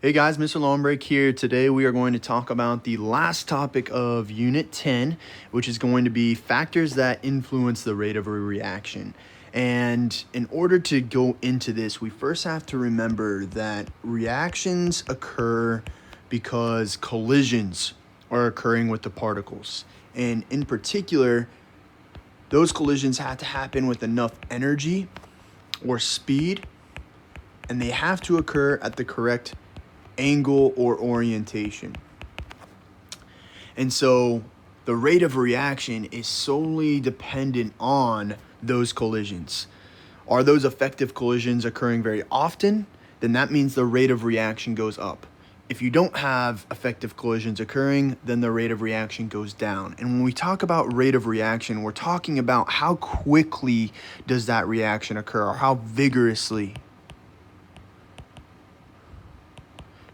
Hey guys, Mr. Longbreak here. Today we are going to talk about the last topic of Unit 10, which is going to be factors that influence the rate of a reaction. And in order to go into this, we first have to remember that reactions occur because collisions are occurring with the particles. And in particular, those collisions have to happen with enough energy or speed, and they have to occur at the correct angle or orientation. And so the rate of reaction is solely dependent on those collisions. Are those effective collisions occurring very often? Then that means the rate of reaction goes up. If you don't have effective collisions occurring, then the rate of reaction goes down. And when we talk about rate of reaction, we're talking about how quickly does that reaction occur, or how vigorously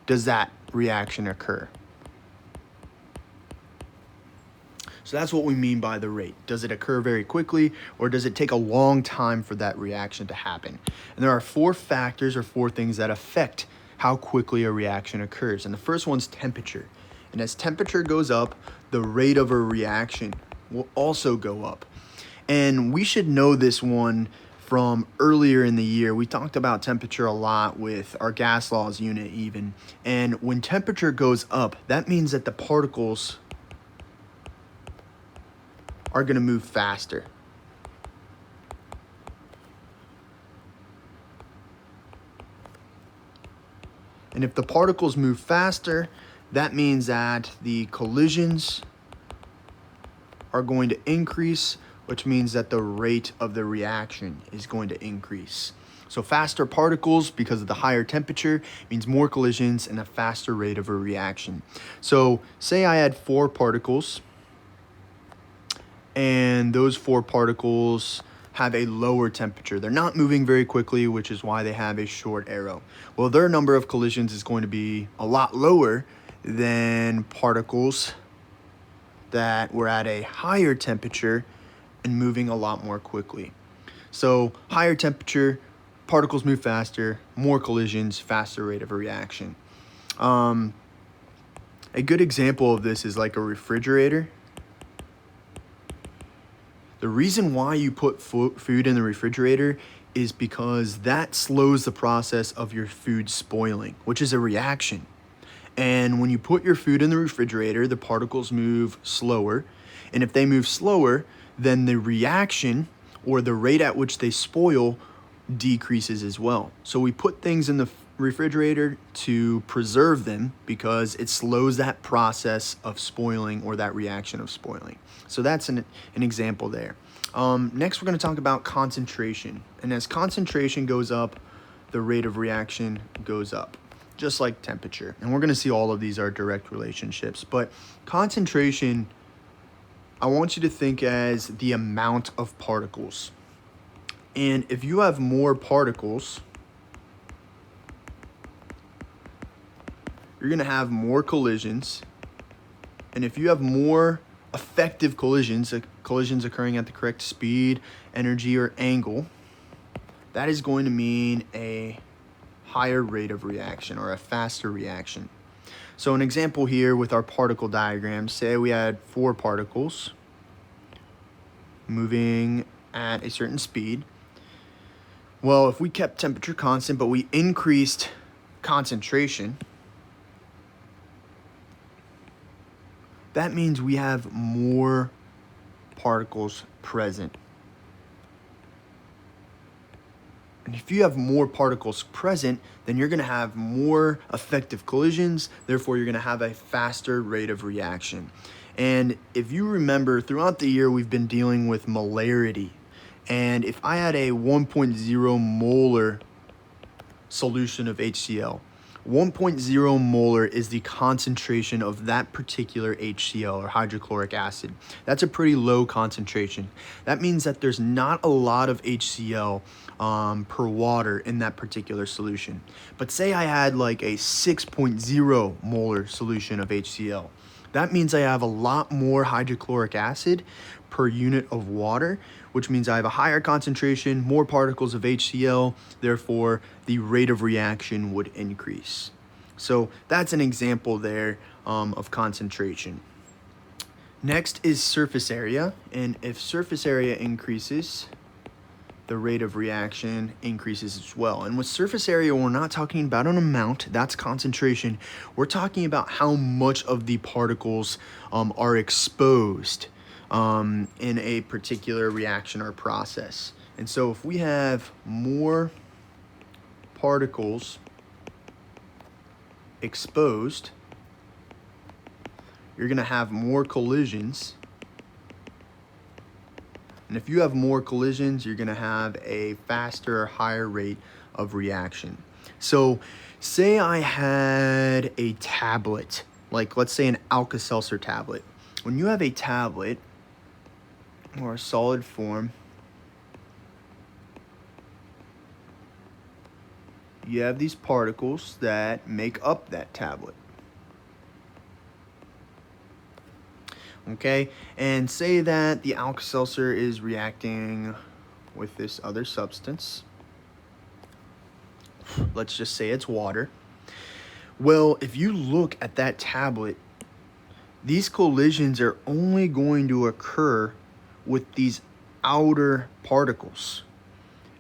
does that reaction occur. So that's what we mean by the rate. Does it occur very quickly, or does it take a long time for that reaction to happen? And there are four factors or four things that affect how quickly a reaction occurs. And the first one's temperature. And as temperature goes up, the rate of a reaction will also go up. And we should know this one from earlier in the year. We talked about temperature a lot with our gas laws unit even. And when temperature goes up, that means that the particles are going to move faster. And if the particles move faster, that means that the collisions are going to increase, which means that the rate of the reaction is going to increase. So faster particles, because of the higher temperature, means more collisions and a faster rate of a reaction. So say I had 4 particles, and those 4 particles have a lower temperature. They're not moving very quickly, which is why they have a short arrow. Well, their number of collisions is going to be a lot lower than particles that were at a higher temperature and moving a lot more quickly. So higher temperature, particles move faster, more collisions, faster rate of a reaction. A good example of this is like a refrigerator. The reason why you put food in the refrigerator is because that slows the process of your food spoiling, which is a reaction. And when you put your food in the refrigerator, the particles move slower. And if they move slower, then the reaction or the rate at which they spoil decreases as well. So we put things in the refrigerator to preserve them because it slows that process of spoiling or that reaction of spoiling. So that's an example there. Next, we're going to talk about concentration. And as concentration goes up, the rate of reaction goes up, just like temperature. And we're going to see all of these are direct relationships. But concentration, I want you to think as the amount of particles. And if you have more particles, you're going to have more collisions. And if you have more effective collisions occurring at the correct speed, energy, or angle, that is going to mean a higher rate of reaction or a faster reaction. So an example here with our particle diagram, say we had 4 particles moving at a certain speed. Well, if we kept temperature constant, but we increased concentration, that means we have more particles present. And if you have more particles present, then you're going to have more effective collisions. Therefore, you're going to have a faster rate of reaction. And if you remember, throughout the year, we've been dealing with molarity. And if I had a 1.0 molar solution of HCl, 1.0 molar is the concentration of that particular HCl or hydrochloric acid. That's a pretty low concentration. That means that there's not a lot of HCl per water in that particular solution. But say I had like a 6.0 molar solution of HCl. That means I have a lot more hydrochloric acid per unit of water, which means I have a higher concentration, more particles of HCl, therefore the rate of reaction would increase. So that's an example there of concentration. Next is surface area, and if surface area increases, the rate of reaction increases as well. And with surface area, we're not talking about an amount, that's concentration. We're talking about how much of the particles are exposed in a particular reaction or process. And so if we have more particles exposed, you're going to have more collisions. And if you have more collisions, you're going to have a faster or higher rate of reaction. So say I had a tablet, like let's say an Alka-Seltzer tablet. When you have a tablet or a solid form, you have these particles that make up that tablet. Okay, and say that the Alka-Seltzer is reacting with this other substance. Let's just say it's water. Well, if you look at that tablet, these collisions are only going to occur with these outer particles.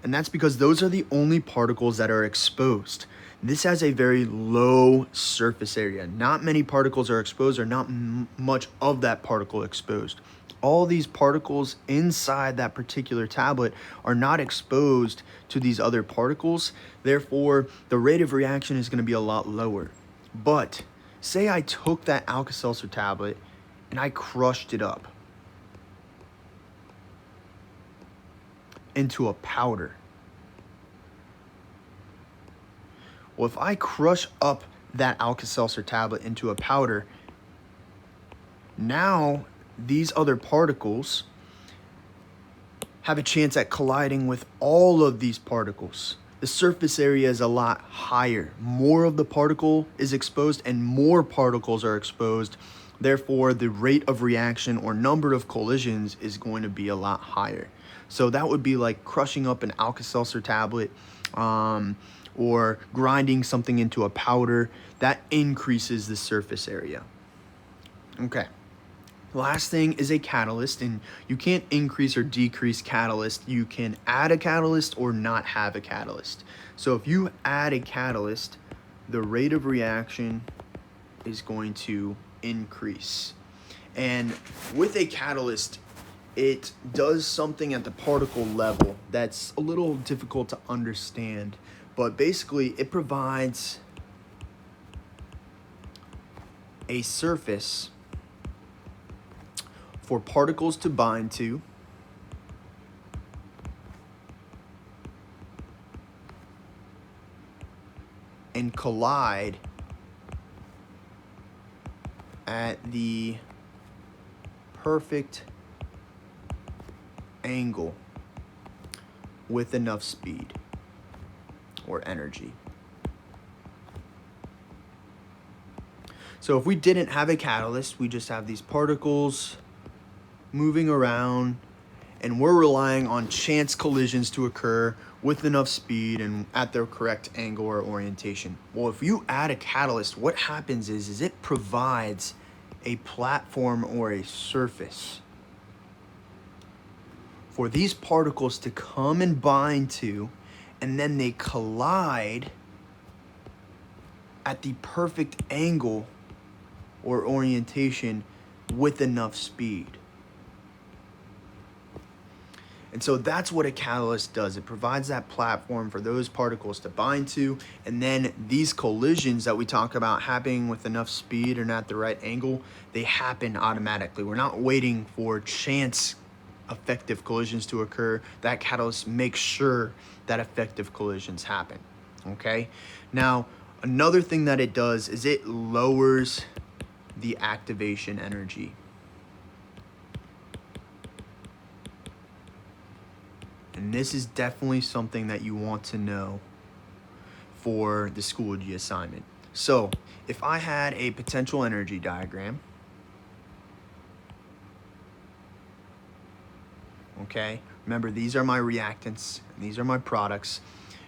And that's because those are the only particles that are exposed. This has a very low surface area. Not many particles are exposed, or not much of that particle exposed. All these particles inside that particular tablet are not exposed to these other particles. Therefore, the rate of reaction is going to be a lot lower. But say I took that Alka-Seltzer tablet and I crushed it up into a powder. Well, if I crush up that Alka-Seltzer tablet into a powder, now these other particles have a chance at colliding with all of these particles. The surface area is a lot higher. More of the particle is exposed and more particles are exposed. Therefore, the rate of reaction or number of collisions is going to be a lot higher. So that would be like crushing up an Alka-Seltzer tablet, or grinding something into a powder. That increases the surface area. Okay. Last thing is a catalyst, and you can't increase or decrease catalyst. You can add a catalyst or not have a catalyst. So if you add a catalyst, the rate of reaction is going to increase. And with a catalyst, it does something at the particle level that's a little difficult to understand. But basically, it provides a surface for particles to bind to and collide at the perfect angle with enough speed or energy. So if we didn't have a catalyst, we just have these particles moving around, and we're relying on chance collisions to occur with enough speed and at their correct angle or orientation. Well, if you add a catalyst, what happens is it provides a platform or a surface for these particles to come and bind to, and then they collide at the perfect angle or orientation with enough speed. And so that's what a catalyst does. It provides that platform for those particles to bind to, and then these collisions that we talk about happening with enough speed and at the right angle, they happen automatically. We're not waiting for chance effective collisions to occur. That catalyst makes sure that effective collisions happen. Okay? Now, another thing that it does is it lowers the activation energy. And this is definitely something that you want to know for the Schoology assignment. So if I had a potential energy diagram, okay, remember these are my reactants and these are my products.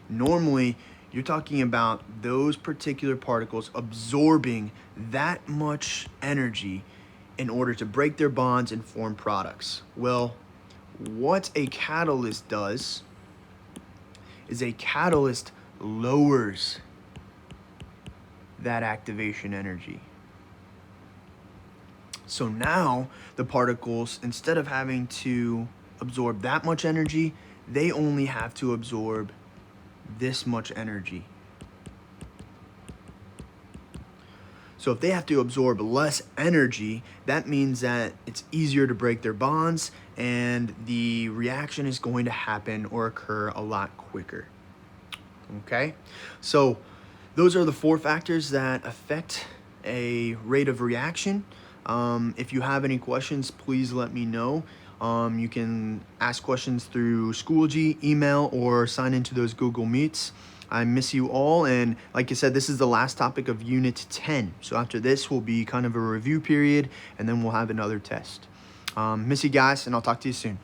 Normally You're talking about those particular particles absorbing that much energy in order to break their bonds and form products. Well, what a catalyst does is a catalyst lowers that activation energy. So now the particles, instead of having to absorb that much energy, they only have to absorb this much energy. So if they have to absorb less energy, that means that it's easier to break their bonds and the reaction is going to happen or occur a lot quicker. Okay, so those are the 4 factors that affect a rate of reaction. If you have any questions, please let me know. You can ask questions through Schoology, email, or sign into those Google Meets. I miss you all, and like I said, this is the last topic of Unit 10. So after this will be kind of a review period, and then we'll have another test. Miss you guys, and I'll talk to you soon.